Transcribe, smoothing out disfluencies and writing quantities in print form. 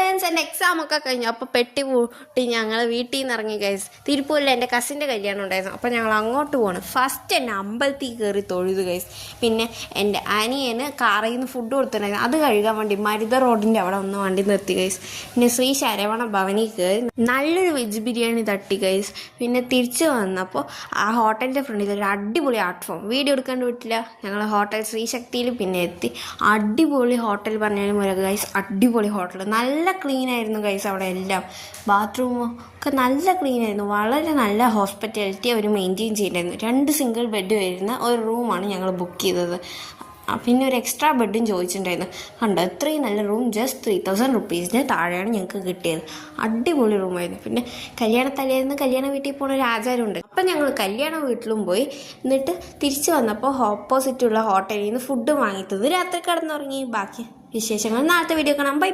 Friends, എൻ്റെ എക്സാമൊക്കെ കഴിഞ്ഞു. അപ്പോൾ പെട്ടി കൂട്ടി ഞങ്ങൾ വീട്ടിൽ നിന്ന് ഇറങ്ങി ഗൈസ്. തിരുപ്പൂരിൽ എൻ്റെ കസിൻ്റെ കല്യാണം ഉണ്ടായിരുന്നു. അപ്പോൾ ഞങ്ങൾ അങ്ങോട്ട് പോകണം. ഫസ്റ്റ് എന്നെ അമ്പലത്തിൽ കയറി തൊഴുതു ഗൈസ്. പിന്നെ എൻ്റെ അനിയന് കാറിൽ നിന്ന് ഫുഡ് കൊടുത്തിട്ടുണ്ടായിരുന്നു. അത് കഴുകാൻ വേണ്ടി മരുത റോഡിൻ്റെ അവിടെ ഒന്ന് വണ്ടി നിർത്തി ഗൈസ്. പിന്നെ ശ്രീ ശരവണ ഭവനിൽ കയറി നല്ലൊരു വെജ് ബിരിയാണി തട്ടി ഗൈസ്. പിന്നെ തിരിച്ച് വന്നപ്പോൾ ആ ഹോട്ടലിൻ്റെ ഫ്രണ്ടിൽ ഒരു അടിപൊളി ആർട്ട് ഫോം വീഡിയോ എടുക്കാണ്ട് വിട്ടില്ല. ഞങ്ങൾ ഹോട്ടൽ ശ്രീശക്തിയിൽ പിന്നെ എത്തി. അടിപൊളി ഹോട്ടൽ പറഞ്ഞാലും ഒരു ഗൈസ്, അടിപൊളി ഹോട്ടൽ. നല്ല ക്ലീൻ ആയിരുന്നു ഗൈസ്. അവിടെ എല്ലാം ബാത്റൂമും ഒക്കെ നല്ല ക്ലീൻ ആയിരുന്നു. വളരെ നല്ല ഹോസ്പിറ്റാലിറ്റി അവർ മെയിൻറ്റെയിൻ ചെയ്തിട്ടുണ്ടായിരുന്നു. 2 സിംഗിൾ ബെഡ് വരുന്ന ഒരു റൂമാണ് ഞങ്ങൾ ബുക്ക് ചെയ്തത്. പിന്നെ ഒരു എക്സ്ട്രാ ബെഡും ചോദിച്ചിട്ടുണ്ടായിരുന്നു. കണ്ടോ, ഇത്രയും നല്ല റൂം ജസ്റ്റ് 3000 റുപ്പീസിന് താഴെയാണ് ഞങ്ങൾക്ക് കിട്ടിയത്. അടിപൊളി റൂമായിരുന്നു. പിന്നെ കല്യാണത്തലേന്ന് കല്യാണ വീട്ടിൽ പോകുന്ന ഒരു ആചാരമുണ്ട്. അപ്പം ഞങ്ങൾ കല്യാണ വീട്ടിലും പോയി. എന്നിട്ട് തിരിച്ച് വന്നപ്പോൾ ഓപ്പോസിറ്റുള്ള ഹോട്ടലിൽ നിന്ന് ഫുഡ് വാങ്ങിത്തത് രാത്രി കിടന്നുറങ്ങി. ബാക്കി വിശേഷങ്ങൾ നാളത്തെ വീഡിയോ കാണാം. ബൈ.